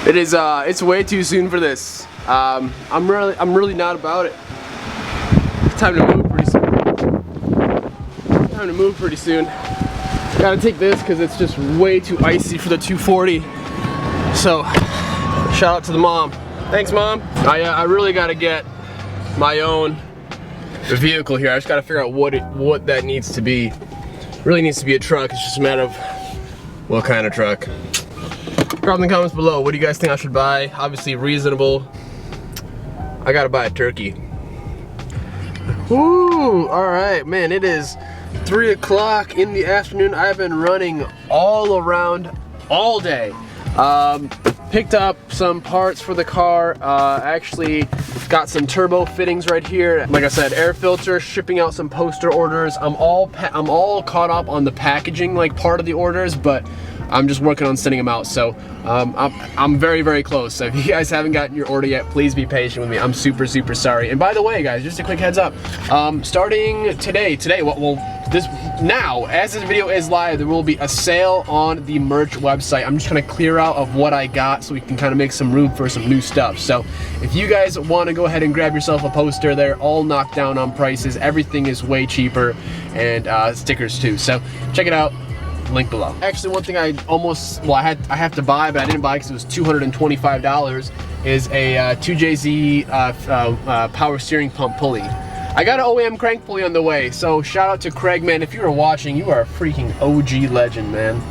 It is it's way too soon for this. I'm really not about it. It's time to move pretty soon. Time to move pretty soon. Gotta take this because it's just way too icy for the 240. So shout out to the mom. Thanks, Mom. I really gotta get my own vehicle here. I just gotta figure out what that needs to be. Really needs to be a truck. It's just a matter of what kind of truck. Drop in the comments below. What do you guys think I should buy? Obviously reasonable. I gotta buy a turkey. Woo! All right, man. It is 3 o'clock in the afternoon. I've been running all around all day. Picked up some parts for the car. Actually got some turbo fittings right here. Like I said, air filter, shipping out some poster orders. I'm all caught up on the packaging like part of the orders, but I'm just working on sending them out. So I'm very close. So if you guys haven't gotten your order yet, please be patient with me. I'm super sorry. And by the way, guys, just a quick heads up. Starting today, now, as this video is live, there will be a sale on the merch website. I'm just trying to clear out of what I got so we can kind of make some room for some new stuff. So if you guys want to go ahead and grab yourself a poster, they're all knocked down on prices. Everything is way cheaper, and stickers too. So check it out. Link below. Actually, one thing I have to buy, but I didn't buy because it was $225, is a 2JZ power steering pump pulley. I got an OEM crank pulley on the way, so shout out to Craig, man. If you are watching, you are a freaking OG legend, man.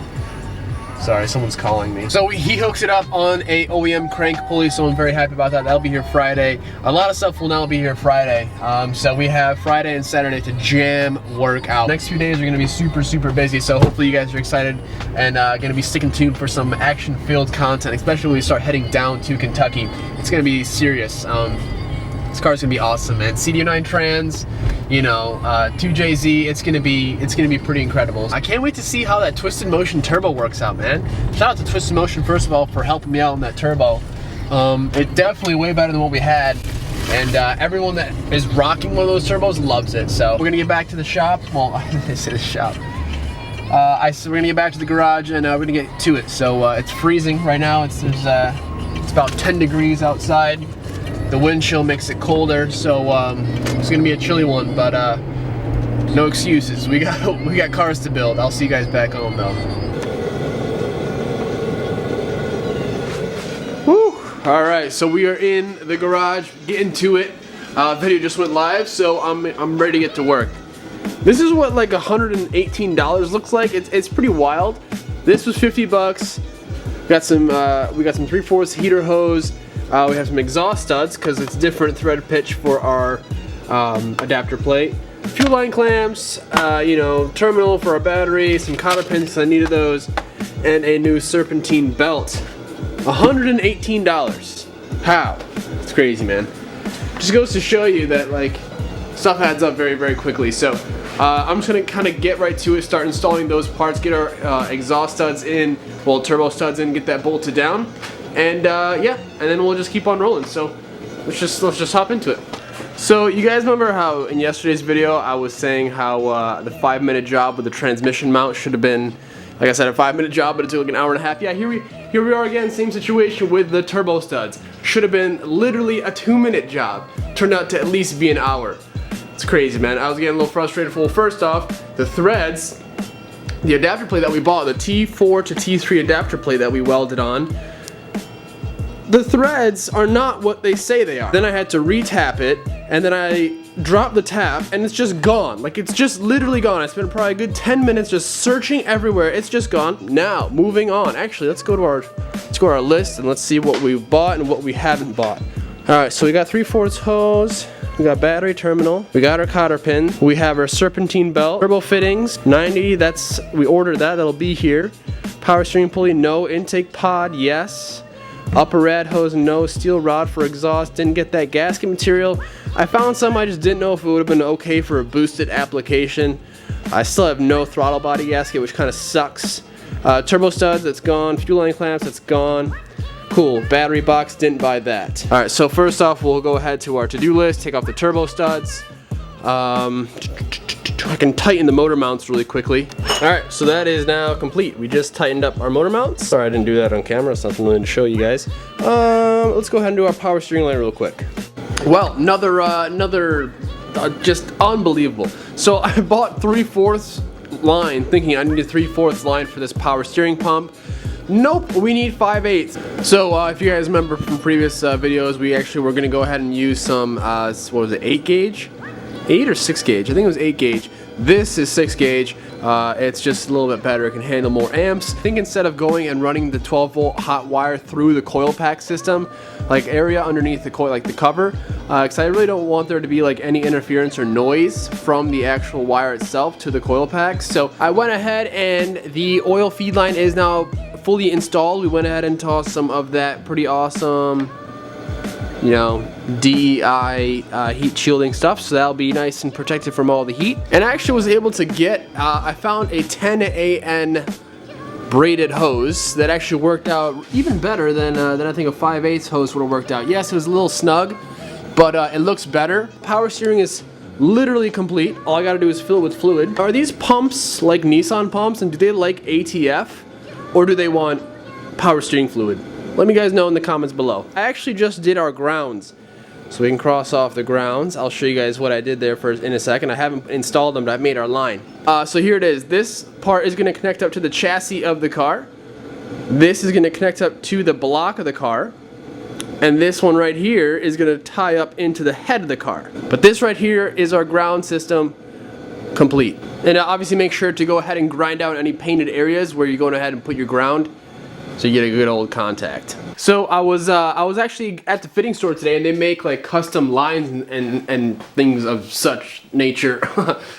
Sorry, someone's calling me. So he hooks it up on a OEM crank pulley, so I'm very happy about that. That'll be here Friday. A lot of stuff will now be here Friday. So we have Friday and Saturday to jam work out. Next few days are gonna be super busy, so hopefully you guys are excited and gonna be sticking tuned for some action-filled content, especially when we start heading down to Kentucky. It's gonna be serious. This car's gonna be awesome, man. CDU9 trans, you know, 2JZ. It's gonna be pretty incredible. I can't wait to see how that Twisted Motion turbo works out, man. Shout out to Twisted Motion first of all for helping me out on that turbo. It's definitely way better than what we had, and everyone that is rocking one of those turbos loves it. So we're gonna get back to the shop. Well, I didn't say the shop. We're gonna get back to the garage and we're gonna get to it. So it's freezing right now. It's about 10 degrees outside. The wind chill makes it colder, so it's gonna be a chilly one, but no excuses. We got cars to build. I'll see you guys back home though. Woo! All right, so we are in the garage, getting to it. Video just went live, so I'm ready to get to work. This is what like $118 looks like. It's pretty wild. This was 50 bucks. We got some 3/4 heater hose. We have some exhaust studs because it's different thread pitch for our adapter plate. Fuel line clamps, you know, terminal for our battery, some cotter pins because I needed those, and a new serpentine belt. $118. How? It's crazy, man. Just goes to show you that like stuff adds up very quickly. So I'm just gonna kind of get right to it, start installing those parts, get our exhaust studs in, well, turbo studs in, get that bolted down. And yeah, and then we'll just keep on rolling. So let's just hop into it. So you guys remember how in yesterday's video I was saying how the 5-minute job with the transmission mount should have been, like I said, a 5-minute job, but it took like an hour and a half. Yeah, here we are again, same situation with the turbo studs. Should have been literally a 2-minute job. Turned out to at least be an hour. It's crazy, man. I was getting a little frustrated. Well, first off, the threads, the adapter plate that we bought, the T4 to T3 adapter plate that we welded on, the threads are not what they say they are. Then I had to re-tap it, and then I dropped the tap, and it's just gone. Like, it's just literally gone. I spent probably a good 10 minutes just searching everywhere. It's just gone. Now, moving on. Actually, let's go to our list, and let's see what we've bought and what we haven't bought. All right, so we got 3/4 hose. We got battery terminal. We got our cotter pin. We have our serpentine belt. Turbo fittings, 90. We ordered that. That'll be here. Power steering pulley, no. Intake pod, yes. Upper rad hose, no. Steel rod for exhaust. Didn't get that gasket material. I found some, I just didn't know if it would have been okay for a boosted application. I still have no throttle body gasket, which kind of sucks. Turbo studs, that's gone. Fuel line clamps, that's gone. Cool. Battery box, didn't buy that. Alright, so first off, we'll go ahead to our to-do list, take off the turbo studs. I can tighten the motor mounts really quickly. Alright, so that is now complete. We just tightened up our motor mounts. Sorry I didn't do that on camera, it's nothing really to show you guys. Let's go ahead and do our power steering line real quick. Well, another just unbelievable. So I bought 3/4 line thinking I needed 3/4 line for this power steering pump. Nope, we need 5/8. So if you guys remember from previous videos, we actually were gonna go ahead and use some, what was it, 8 gauge? 8 or 6 gauge? I think it was 8 gauge. This is 6 gauge. It's just a little bit better. It can handle more amps. I think instead of going and running the 12-volt hot wire through the coil pack system, like area underneath the coil, like the cover, because I really don't want there to be like any interference or noise from the actual wire itself to the coil pack. So I went ahead and the oil feed line is now fully installed. We went ahead and tossed some of that pretty awesome, you know, DEI heat shielding stuff, so that'll be nice and protected from all the heat. And I actually was able to get, I found a 10AN braided hose that actually worked out even better than I think a 5/8 hose would have worked out. Yes, it was a little snug, but it looks better. Power steering is literally complete. All I gotta do is fill it with fluid. Are these pumps like Nissan pumps, and do they like ATF, or do they want power steering fluid? Let me guys know in the comments below. I actually just did our grounds, so we can cross off the grounds. I'll show you guys what I did there in a second. I haven't installed them, but I've made our line. So here it is. This part is gonna connect up to the chassis of the car. This is gonna connect up to the block of the car. And this one right here is gonna tie up into the head of the car. But this right here is our ground system complete. And obviously make sure to go ahead and grind out any painted areas where you're going ahead and put your ground, so you get a good old contact. So I was actually at the fitting store today, and they make like custom lines and things of such nature.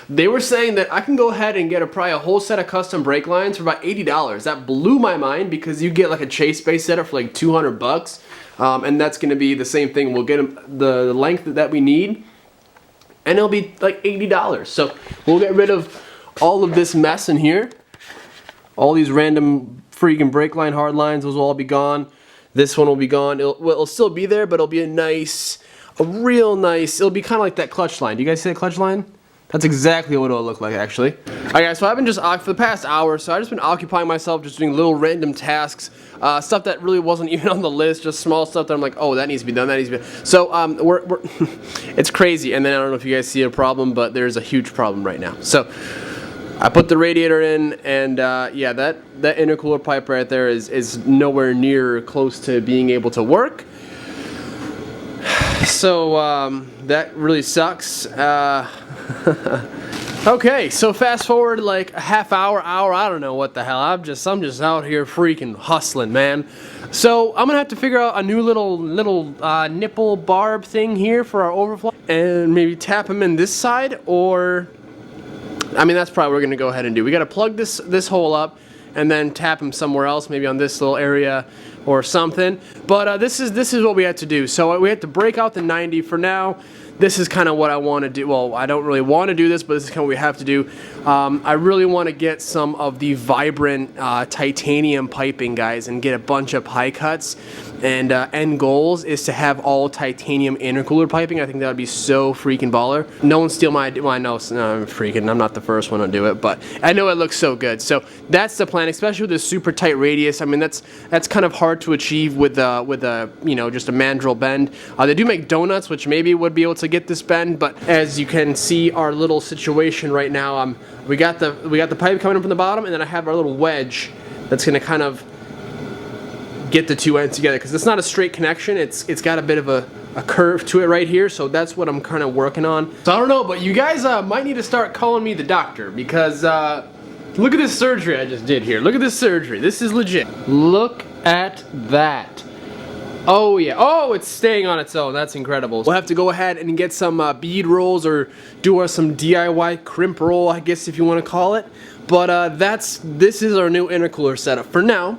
They were saying that I can go ahead and get probably a whole set of custom brake lines for about $80. That blew my mind, because you get like a chase base setup for like 200 bucks. And that's gonna be the same thing. We'll get the length that we need, and it'll be like $80. So we'll get rid of all of this mess in here. All these random freaking brake line hard lines, those will all be gone. This one will be gone. It'll still be there, but it'll be a real nice, it'll be kind of like that clutch line. Do you guys see that clutch line? That's exactly what it'll look like, actually. Alright guys, so I've been for the past hour, so I've just been occupying myself just doing little random tasks, stuff that really wasn't even on the list, just small stuff that I'm like, oh, that needs to be done, that needs to be done. So, we're it's crazy, and then I don't know if you guys see a problem, but there's a huge problem right now. So, I put the radiator in, and yeah, that intercooler pipe right there is nowhere near close to being able to work. So that really sucks. Okay, so fast forward like a half hour, I don't know what the hell. I'm just out here freaking hustling, man. So I'm gonna have to figure out a new little nipple barb thing here for our overflow, and maybe tap them in this side, or I mean, that's probably what we're gonna go ahead and do. We gotta plug this hole up and then tap them somewhere else, maybe on this little area or something. But this is what we had to do. So we had to break out the 90 for now. This is kind of what I want to do. Well, I don't really want to do this, but this is kind of what we have to do. I really want to get some of the vibrant titanium piping, guys, and get a bunch of pie cuts. And end goals is to have all titanium intercooler piping. I think that would be so freaking baller. No one steal my idea. Well, I know, no, I'm freaking. I'm not the first one to do it, but I know it looks so good. So that's the plan, especially with this super tight radius. I mean, that's kind of hard to achieve with a you know, just a mandrel bend. They do make donuts, which maybe would be able to get this bend, but as you can see, our little situation right now, we got the pipe coming in from the bottom, and then I have our little wedge that's gonna kind of get the two ends together, because it's not a straight connection. It's got a bit of a curve to it right here, so that's what I'm kind of working on. So I don't know, but you guys might need to start calling me the doctor, because look at this surgery I just did here. Look at this surgery. This is legit. Look at that. Oh yeah, oh, it's staying on its own. That's incredible. We'll have to go ahead and get some bead rolls, or do some DIY crimp roll, I guess, if you want to call it. But this is our new intercooler setup for now.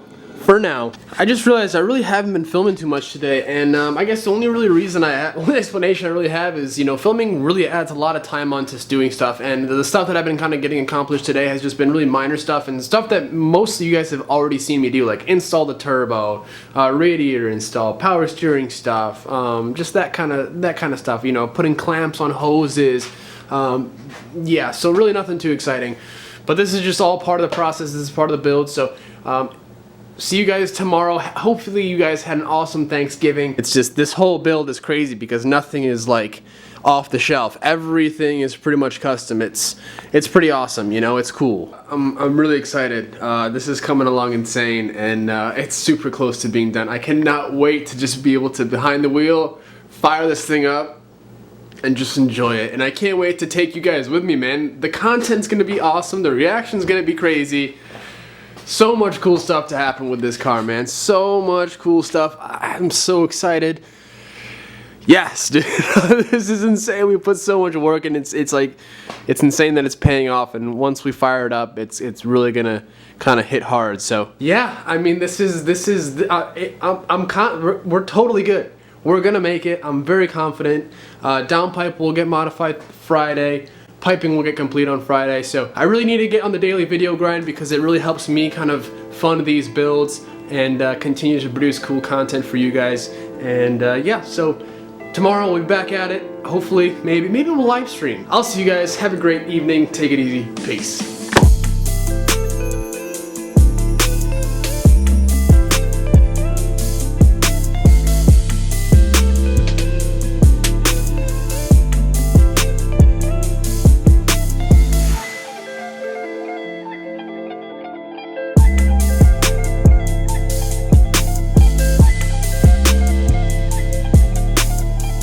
I just realized I really haven't been filming too much today, and I guess the only only explanation I really have is, you know, filming really adds a lot of time onto doing stuff, and the stuff that I've been kind of getting accomplished today has just been really minor stuff, and stuff that most of you guys have already seen me do, like install the turbo, radiator install, power steering stuff, just that kind of stuff, you know, putting clamps on hoses, Yeah, so really nothing too exciting. But this is just all part of the process. This is part of the build. So see you guys tomorrow. Hopefully you guys had an awesome Thanksgiving. It's just this whole build is crazy because nothing is like off the shelf. Everything is pretty much custom. It's pretty awesome, you know, it's cool. I'm really excited. This is coming along insane, and it's super close to being done. I cannot wait to just be able to behind the wheel, fire this thing up, and just enjoy it. And I can't wait to take you guys with me, man. The content's gonna be awesome. The reaction's gonna be crazy. So much cool stuff to happen with this car, man. So much cool stuff. I'm so excited. Yes, dude. This is insane. We put so much work, and it's like, it's insane that it's paying off. And once we fire it up, it's really gonna kind of hit hard. So yeah, I mean, we're totally good. We're gonna make it. I'm very confident. Downpipe will get modified Friday. Piping will get complete on Friday. So I really need to get on the daily video grind because it really helps me kind of fund these builds and continue to produce cool content for you guys. And yeah, so tomorrow we'll be back at it. Hopefully, maybe we'll live stream. I'll see you guys. Have a great evening. Take it easy. Peace.